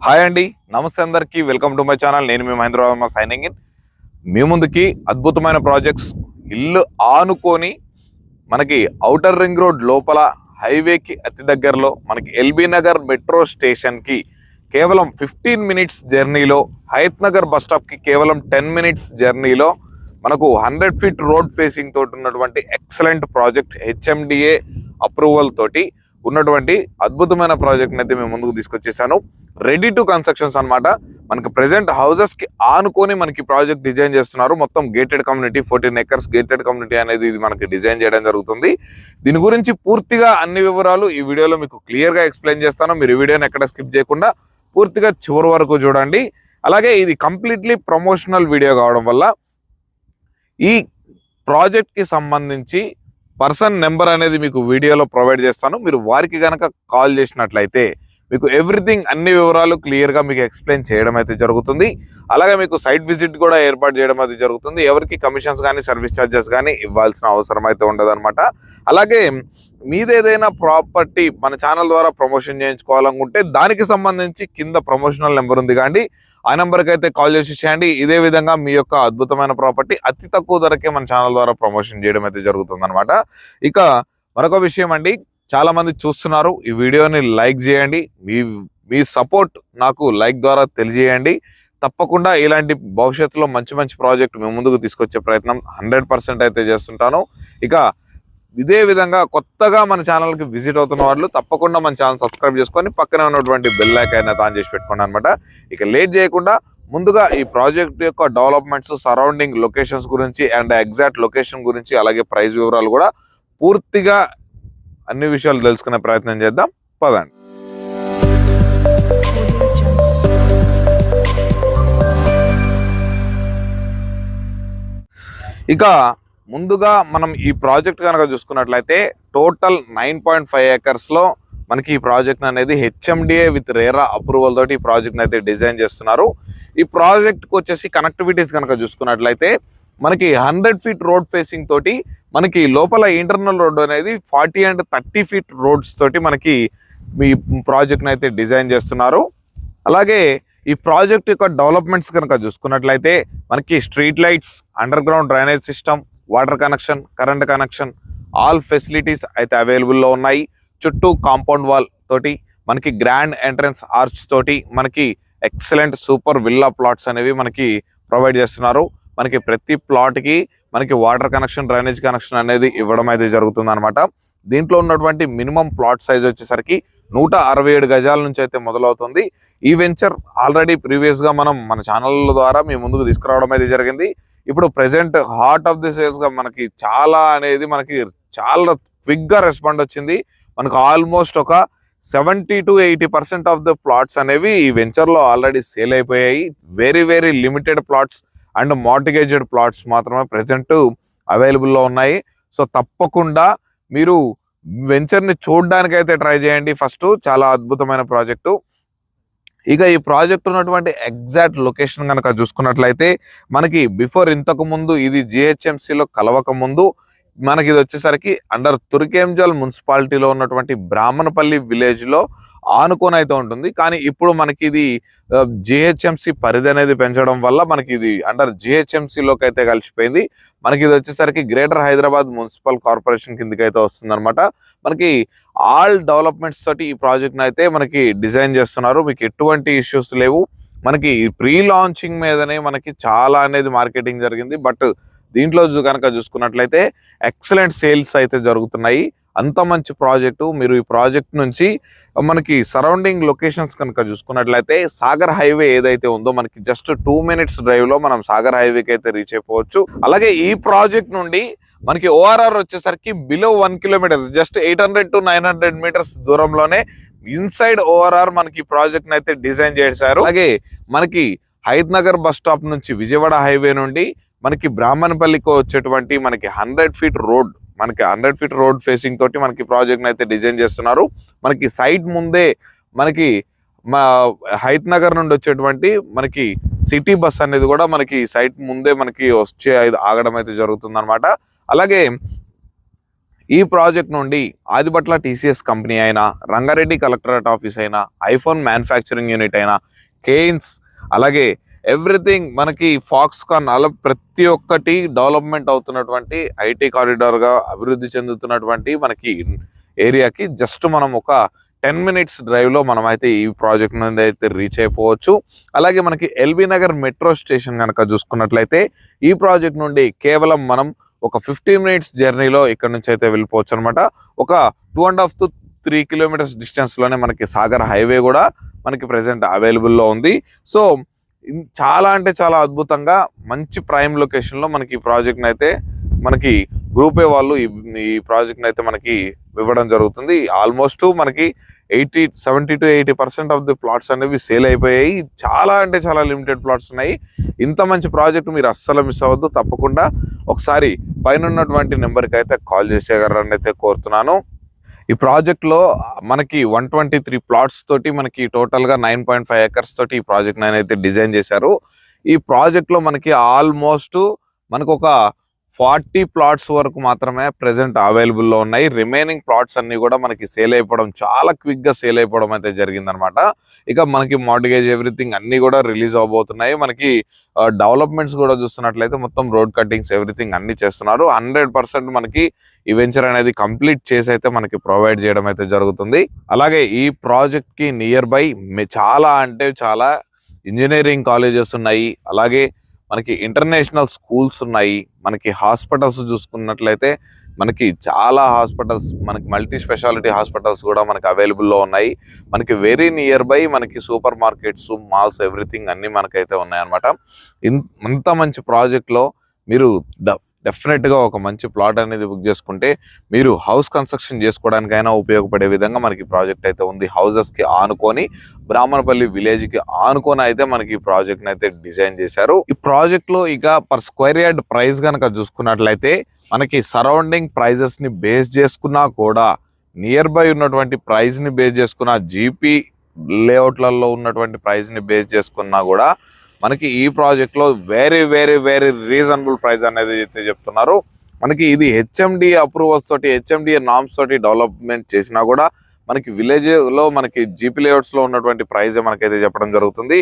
Hi అండి, నమస్తే అందరికీ. Welcome to my channel. నేను మీ మహేంద్ర వర్మ సైనింగ్ ఇన్. మీ ముందుకి అద్భుతమైన ప్రాజెక్ట్స్ ఇల్లు ఆనుకొని మనకి ఔటర్ రింగ్ రోడ్ లోపల హైవేకి అతి దగ్గరలో మనకి ఎల్బీ నగర్ మెట్రో స్టేషన్కి కేవలం 15 మినిట్స్ జర్నీలో, హయత్ నగర్ బస్ స్టాప్కి కేవలం 10 మినిట్స్ జర్నీలో మనకు 100 ఫీట్ రోడ్ ఫేసింగ్ తోటి ఉన్నటువంటి ఎక్సలెంట్ ప్రాజెక్ట్, హెచ్ఎండిఏ అప్రూవల్ తోటి ఉన్నటువంటి అద్భుతమైన ప్రాజెక్ట్ని అయితే మేము ముందుకు తీసుకొచ్చేసాను. రెడీ టు కన్స్ట్రక్షన్స్ అనమాట. మనకి ప్రెసెంట్ హౌసెస్కి ఆనుకొని మనకి ప్రాజెక్ట్ డిజైన్ చేస్తున్నారు. మొత్తం gated community, 14 acres gated community అనేది ఇది మనకి డిజైన్ చేయడం జరుగుతుంది. దీని గురించి పూర్తిగా అన్ని వివరాలు ఈ వీడియోలో మీకు క్లియర్గా ఎక్స్ప్లెయిన్ చేస్తాను. మీరు ఈ వీడియోని ఎక్కడ స్కిప్ చేయకుండా పూర్తిగా చివరి వరకు చూడండి. అలాగే ఇది కంప్లీట్లీ ప్రమోషనల్ వీడియో కావడం వల్ల ఈ ప్రాజెక్ట్కి సంబంధించి పర్సన్ నెంబర్ అనేది మీకు వీడియోలో ప్రొవైడ్ చేస్తాను. మీరు వారికి కనుక కాల్ చేసినట్లయితే మీకు ఎవ్రీథింగ్, అన్ని వివరాలు క్లియర్గా మీకు ఎక్స్ప్లెయిన్ చేయడం అయితే జరుగుతుంది. అలాగే మీకు సైట్ విజిట్ కూడా ఏర్పాటు చేయడం అయితే జరుగుతుంది. ఎవరికి కమిషన్స్ కానీ సర్వీస్ ఛార్జెస్ కానీ ఇవ్వాల్సిన అవసరం అయితే ఉండదన్నమాట. అలాగే మీదేదైనా ప్రాపర్టీ మన ఛానల్ ద్వారా ప్రమోషన్ చేయించుకోవాలనుకుంటే దానికి సంబంధించి కింద ప్రమోషనల్ నెంబర్ ఉంది కానీ ఆ నెంబర్కి అయితే కాల్ చేసి చేయండి. ఇదే విధంగా మీ యొక్క అద్భుతమైన ప్రాపర్టీ అతి తక్కువ ధరకే మన ఛానల్ ద్వారా ప్రమోషన్ చేయడం అయితే జరుగుతుంది అనమాట. ఇక మరొక విషయం అండి, చాలా మంది చూస్తున్నారు. ఈ వీడియోని లైక్ చేయండి. మీ సపోర్ట్ నాకు లైక్ ద్వారా తెలియజేయండి. తప్పకుండా ఇలాంటి భవిష్యత్తులో మంచి మంచి ప్రాజెక్ట్ మేము ముందుకు తీసుకొచ్చే ప్రయత్నం 100% అయితే చేస్తుంటాను. ఇక ఇదే విధంగా కొత్తగా మన ఛానల్కి విజిట్ అవుతున్న వాళ్ళు తప్పకుండా మన ఛానల్ సబ్స్క్రైబ్ చేసుకొని పక్కనే ఉన్నటువంటి బెల్ ఐకాన్ అయితే ఆన్ చేసి పెట్టుకోండి అనమాట. ఇక లేట్ చేయకుండా ముందుగా ఈ ప్రాజెక్ట్ యొక్క డెవలప్మెంట్స్, సరౌండింగ్ లొకేషన్స్ గురించి అండ్ ఎగ్జాక్ట్ లొకేషన్ గురించి, అలాగే ప్రైస్ వివరాలు కూడా పూర్తిగా అన్ని విషయాలు తెలుసుకునే ప్రయత్నం చేద్దాం. పదండి. ఇక ముందుగా మనం ఈ ప్రాజెక్ట్ కనుక చూసుకున్నట్లయితే టోటల్ 9.5 acres లో మనకి ఈ ప్రాజెక్ట్ అనేది హెచ్ఎండిఏ విత్ రేరా అప్రూవల్ తోటి ఈ ప్రాజెక్ట్ అయితే డిజైన్ చేస్తున్నారు. ఈ ప్రాజెక్ట్కి వచ్చేసి కనెక్టివిటీస్ కనుక చూసుకున్నట్లయితే మనకి 100 ఫీట్ రోడ్ ఫేసింగ్ తోటి మనకి లోపల ఇంటర్నల్ రోడ్ అనేది 40 and 30 ఫీట్ రోడ్స్ తోటి మనకి ఈ ప్రాజెక్ట్ని అయితే డిజైన్ చేస్తున్నారు. అలాగే ఈ ప్రాజెక్ట్ యొక్క డెవలప్మెంట్స్ కనుక చూసుకున్నట్లయితే మనకి street lights, under ground drainage system, water connection, current connection, all facilities అయితే అవైలబుల్లో ఉన్నాయి. చుట్టూ కాంపౌండ్ వాల్ తోటి మనకి గ్రాండ్ ఎంట్రన్స్ ఆర్చ్ తోటి మనకి ఎక్సలెంట్ సూపర్ విల్లా ప్లాట్స్ అనేవి మనకి ప్రొవైడ్ చేస్తున్నారు. మనకి ప్రతి ప్లాట్కి మనకి వాటర్ కనెక్షన్, డ్రైనేజ్ కనెక్షన్ అనేది ఇవ్వడం అయితే జరుగుతుంది అనమాట. దీంట్లో ఉన్నటువంటి మినిమం ప్లాట్ సైజ్ వచ్చేసరికి 167 గజాల నుంచి అయితే మొదలవుతుంది. ఈ వెంచర్ ఆల్రెడీ ప్రీవియస్గా మన ఛానల్ ద్వారా మీ ముందుకు తీసుకురావడం అయితే జరిగింది. ఇప్పుడు ప్రెసెంట్ హార్ట్ ఆఫ్ ది సేల్స్గా మనకి చాలా క్విక్గా రెస్పాండ్ వచ్చింది. మనకు ఆల్మోస్ట్ ఒక 70 to 80% ఆఫ్ ద ప్లాట్స్ అనేవి ఈ వెంచర్లో ఆల్రెడీ సేల్ అయిపోయాయి. Very very limited plots and mortgaged plots మాత్రమే ప్రెసెంట్ అవైలబుల్లో ఉన్నాయి. సో తప్పకుండా మీరు వెంచర్ని చూడడానికి అయితే ట్రై చేయండి. ఫస్ట్ చాలా అద్భుతమైన ప్రాజెక్టు. ఇక ఈ ప్రాజెక్ట్ ఉన్నటువంటి ఎగ్జాక్ట్ లొకేషన్ కనుక చూసుకున్నట్లయితే మనకి ఇంతకు ముందు ఇది జిహెచ్ఎంసీలో కలవక ముందు మనకి ఇది వచ్చేసరికి అండర్ తుర్కేంజల్ మున్సిపాలిటీలో ఉన్నటువంటి బ్రాహ్మణపల్లి విలేజ్లో ఆనుకొని అయితే ఉంటుంది. కానీ ఇప్పుడు మనకి ఇది జిహెచ్ఎంసీ పరిధి అనేది పెంచడం వల్ల మనకి ఇది అండర్ జిహెచ్ఎంసీలోకి అయితే కలిసిపోయింది. మనకి ఇది వచ్చేసరికి గ్రేటర్ హైదరాబాద్ మున్సిపల్ కార్పొరేషన్ కిందకి అయితే వస్తుంది అనమాట. మనకి ఆల్ డెవలప్మెంట్స్ తోటి ఈ ప్రాజెక్ట్ని అయితే మనకి డిజైన్ చేస్తున్నారు. మీకు ఎటువంటి ఇష్యూస్ లేవు. మనకి ప్రీ లాంచింగ్ మీదనే మనకి చాలా అనేది మార్కెటింగ్ జరిగింది. బట్ దీంట్లో కనుక చూసుకున్నట్లయితే ఎక్సలెంట్ సేల్స్ అయితే జరుగుతున్నాయి. అంత మంచి ప్రాజెక్టు. మీరు ఈ ప్రాజెక్ట్ నుంచి మనకి సరౌండింగ్ లొకేషన్స్ కనుక చూసుకున్నట్లయితే సాగర్ హైవే ఏదైతే ఉందో మనకి జస్ట్ 2 minutes డ్రైవ్లో మనం సాగర్ హైవేకి అయితే రీచ్ అయిపోవచ్చు. అలాగే ఈ ప్రాజెక్ట్ నుండి మనకి ఓఆర్ఆర్ వచ్చేసరికి below 1 kilometer, just 800 to 900 meters దూరంలోనే ఇన్సైడ్ ఓఆర్ఆర్ మనకి ప్రాజెక్ట్ అయితే డిజైన్ చేశారు. అలాగే మనకి హయత్ నగర్ బస్ స్టాప్ నుంచి విజయవాడ హైవే నుండి మనకి బ్రాహ్మణపల్లికి వచ్చేటువంటి మనకి 100 ఫీట్ రోడ్ ఫేసింగ్ తోటి మనకి ప్రాజెక్ట్ అయితే డిజైన్ చేస్తున్నారు. మనకి సైట్ ముందే మనకి హయత్ నగర్ నుండి వచ్చేటువంటి మనకి సిటీ బస్ అనేది కూడా మనకి సైట్ ముందే మనకి వచ్చే ఆగడం అయితే జరుగుతుంది అనమాట. అలాగే ఈ ప్రాజెక్ట్ నుండి ఆదిబట్ల టీసీఎస్ కంపెనీ అయినా, రంగారెడ్డి కలెక్టరేట్ ఆఫీస్ అయినా, ఐఫోన్ మ్యానుఫ్యాక్చరింగ్ యూనిట్ అయినా, కేయిన్స్, అలాగే ఎవ్రీథింగ్ మనకి ఫాక్స్కాన్, అలా ప్రతి ఒక్కటి డెవలప్మెంట్ అవుతున్నటువంటి ఐటీ కారిడార్గా అభివృద్ధి చెందుతున్నటువంటి మనకి ఏరియాకి జస్ట్ మనం ఒక 10 minutes డ్రైవ్లో మనం అయితే ఈ ప్రాజెక్ట్ నుండి అయితే రీచ్ అయిపోవచ్చు. అలాగే మనకి ఎల్బీ నగర్ మెట్రో స్టేషన్ కనుక చూసుకున్నట్లయితే ఈ ప్రాజెక్ట్ నుండి కేవలం మనం ఒక 15 minutes జర్నీలో ఇక్కడ నుంచి అయితే వెళ్ళిపోవచ్చు అనమాట. ఒక 2.5 to 3 kilometers డిస్టెన్స్లోనే మనకి సాగర్ హైవే కూడా మనకి ప్రెసెంట్ అవైలబుల్లో ఉంది. సో చాలా అంటే చాలా అద్భుతంగా మంచి ప్రైమ్ లొకేషన్లో మనకి ఈ ప్రాజెక్ట్ని అయితే మనకి గ్రూప్ ఏ వాళ్ళు ఈ ప్రాజెక్ట్ని అయితే మనకి ఇవ్వడం జరుగుతుంది. ఆల్మోస్ట్ మనకి 70 to 80% ఆఫ్ ది ప్లాట్స్ అనేవి సేల్ అయిపోయాయి. చాలా అంటే చాలా లిమిటెడ్ ప్లాట్స్ ఉన్నాయి. ఇంత మంచి ప్రాజెక్ట్ మీరు అస్సలు మిస్ అవ్వద్దు. తప్పకుండా ఒకసారి పైన ఉన్నటువంటి నెంబర్కి అయితే కాల్ చేసేయగలరని అయితే కోరుతున్నాను. ఈ ప్రాజెక్ట్లో మనకి 123 plots తోటి మనకి టోటల్గా 9.5 acres తోటి ఈ ప్రాజెక్ట్ అయితే డిజైన్ చేశారు. ఈ ప్రాజెక్ట్లో మనకి ఆల్మోస్ట్ మనకు ఒక 40 plots వరకు మాత్రమే ప్రెసెంట్ అవైలబుల్లో ఉన్నాయి. రిమైనింగ్ ప్లాట్స్ అన్ని కూడా మనకి సేల్ అయిపోవడం, చాలా క్విక్గా సేల్ అయిపోవడం అయితే జరిగిందనమాట. ఇక మనకి మార్టిగేజ్ ఎవ్రీథింగ్ అన్ని కూడా రిలీజ్ అవబోతున్నాయి. మనకి డెవలప్మెంట్స్ కూడా చూస్తున్నట్లయితే మొత్తం రోడ్ కటింగ్స్ ఎవ్రీథింగ్ అన్ని చేస్తున్నారు. 100% మనకి ఈ వెంచర్ అనేది కంప్లీట్ చేసి అయితే మనకి ప్రొవైడ్ చేయడం అయితే జరుగుతుంది. అలాగే ఈ ప్రాజెక్ట్ కి నియర్ బై చాలా అంటే చాలా ఇంజనీరింగ్ కాలేజెస్ ఉన్నాయి. అలాగే మనకి ఇంటర్నేషనల్ స్కూల్స్ ఉన్నాయి. మనకి హాస్పిటల్స్ చూసుకున్నట్లయితే మనకి చాలా హాస్పిటల్స్, మనకి మల్టీ స్పెషాలిటీ హాస్పిటల్స్ కూడా మనకి అవైలబుల్లో ఉన్నాయి. మనకి వెరీ నియర్ బై మనకి సూపర్ మార్కెట్స్, మాల్స్ ఎవ్రీథింగ్ అన్నీ మనకైతే ఉన్నాయన్నమాట. ఇంత మంచి ప్రాజెక్ట్లో మీరు డెఫినెట్గా ఒక మంచి ప్లాట్ అనేది బుక్ చేసుకుంటే మీరు హౌస్ కన్స్ట్రక్షన్ చేసుకోవడానికైనా ఉపయోగపడే విధంగా మనకి ప్రాజెక్ట్ అయితే ఉంది. హౌజెస్కి ఆనుకొని, బ్రాహ్మణపల్లి విలేజ్కి ఆనుకొని అయితే మనకి ఈ ప్రాజెక్ట్ని అయితే డిజైన్ చేశారు. ఈ ప్రాజెక్ట్లో ఇక పర్ స్క్వేర్ యార్డ్ ప్రైస్ కనుక చూసుకున్నట్లయితే మనకి సరౌండింగ్ ప్రైజెస్ని బేస్ చేసుకున్నా కూడా, నియర్ బై ఉన్నటువంటి ప్రైస్ని బేస్ చేసుకున్న, జీపీ లేఅవుట్లలో ఉన్నటువంటి ప్రైస్ని బేస్ చేసుకున్నా కూడా మనకి ఈ ప్రాజెక్ట్లో very very very reasonable price అనేది అయితే చెప్తున్నారు. మనకి ఇది హెచ్ఎండి అప్రూవల్స్ తోటి, హెచ్ఎండిఏ నామ్స్ తోటి డెవలప్మెంట్ చేసినా కూడా మనకి విలేజ్లో మనకి జీపీ లేఅవుట్స్లో ఉన్నటువంటి ప్రైజే మనకైతే చెప్పడం జరుగుతుంది.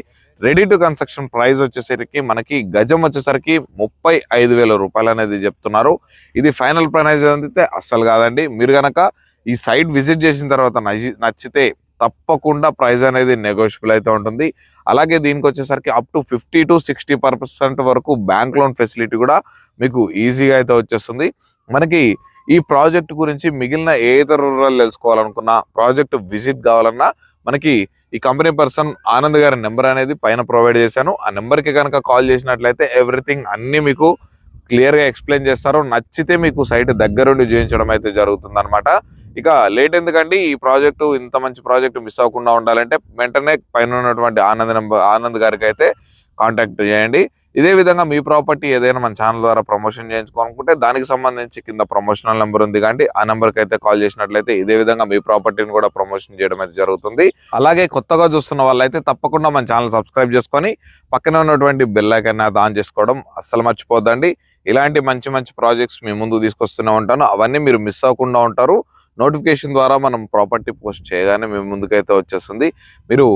రెడీ టు కన్స్ట్రక్షన్ ప్రైస్ వచ్చేసరికి మనకి గజం వచ్చేసరికి 35,000 రూపాయలు అనేది చెప్తున్నారు. ఇది ఫైనల్ ప్రైస్ అయితే అస్సలు కాదండి. మీరు కనుక ఈ సైట్ విజిట్ చేసిన తర్వాత నచ్చితే తప్పకుండా ప్రైస్ అనేది నెగోషియబుల్ అయితే ఉంటుంది. అలాగే దీనికి వచ్చేసరికి అప్ టు 50 to 60% వరకు బ్యాంక్ లోన్ ఫెసిలిటీ కూడా మీకు ఈజీగా అయితే వచ్చేస్తుంది. మనకి ఈ ప్రాజెక్ట్ గురించి మిగిలిన ఏ ఇతర వివరాలు తెలుసుకోవాలనుకున్నా, ప్రాజెక్ట్ విజిట్ కావాలన్నా మనకి ఈ కంపెనీ పర్సన్ ఆనంద్ గారి నెంబర్ అనేది పైన ప్రొవైడ్ చేశాను. ఆ నెంబర్కి కనుక కాల్ చేసినట్లయితే ఎవ్రీథింగ్ అన్ని మీకు క్లియర్గా ఎక్స్ప్లెయిన్ చేస్తారు. నచ్చితే మీకు సైట్ దగ్గరుండి చూపించడం అయితే జరుగుతుంది అనమాట. ఇక లేట్ ఎందుకండి, ఈ ప్రాజెక్టు, ఇంత మంచి ప్రాజెక్టు మిస్ అవ్వకుండా ఉండాలంటే వెంటనే పైన ఉన్నటువంటి ఆనంద్ గారికి అయితే కాంటాక్ట్ చేయండి. ఇదే విధంగా మీ ప్రాపర్టీ ఏదైనా మన ఛానల్ ద్వారా ప్రమోషన్ చేయించుకోవాలనుకుంటే దానికి సంబంధించి కింద ప్రమోషనల్ నెంబర్ ఉంది కాబట్టి ఆ నెంబర్కి అయితే కాల్ చేసినట్లయితే ఇదే విధంగా మీ ప్రాపర్టీని కూడా ప్రమోషన్ చేయడం అయితే జరుగుతుంది. అలాగే కొత్తగా చూస్తున్న వాళ్ళైతే తప్పకుండా మన ఛానల్ సబ్స్క్రైబ్ చేసుకొని పక్కన ఉన్నటువంటి బెల్ ఐకాన్ ఆన్ చేసుకోవడం అస్సలు మర్చిపోద్దండి. ఇలాంటి మంచి మంచి ప్రాజెక్ట్స్ మీ ముందు తీసుకొస్తూనే ఉంటాను. అవన్నీ మీరు మిస్ అవ్వకుండా ఉంటారు. నోటిఫికేషన్ ద్వారా మనం ప్రాపర్టీ పోస్ట్ చేయగానే మీ ముందుకైతే వచ్చేస్తుంది. మీరు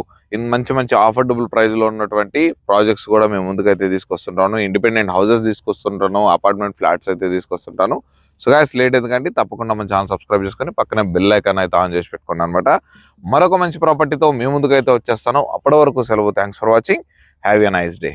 మంచి మంచి ఆఫర్డబుల్ ప్రైస్లో ఉన్నటువంటి ప్రాజెక్ట్స్ కూడా మేము ముందుకైతే తీసుకొస్తుంటాను. ఇండిపెండెంట్ హౌసెస్ తీసుకొస్తుంటాను, అపార్ట్మెంట్ ఫ్లాట్స్ అయితే తీసుకొస్తుంటాను. సో గైస్ లేట్ ఎందుకంటే తప్పకుండా మన ఛానల్ సబ్స్క్రైబ్ చేసుకొని పక్కనే బెల్ ఐకాన్ అయితే ఆన్ చేసి పెట్టుకున్నాను అనమాట. మరొక మంచి ప్రాపర్టీతో మీ ముందుకైతే వచ్చేస్తాను. అప్పటి వరకు సెలవు. Thanks for watching. Have a nice day.